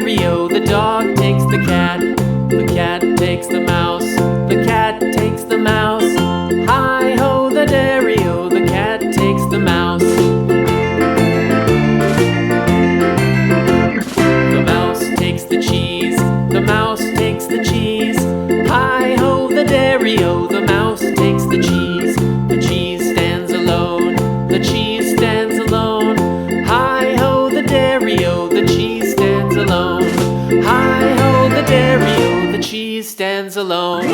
dairy-o, the dog takes the cat. The cat takes the mouse. The cat takes the mouse. Hi-ho, the dairy-o, the cat takes the mouse. The mouse takes the cheese. The mouse takes the cheese. Hi-ho, the dairy-o, the mouse takes the cheese. The cheese stands alone. The cheese stands alone. Hi-ho, the dairy-o, the cheese stands alone. Hi-ho, the dairy-o, the cheese stands alone.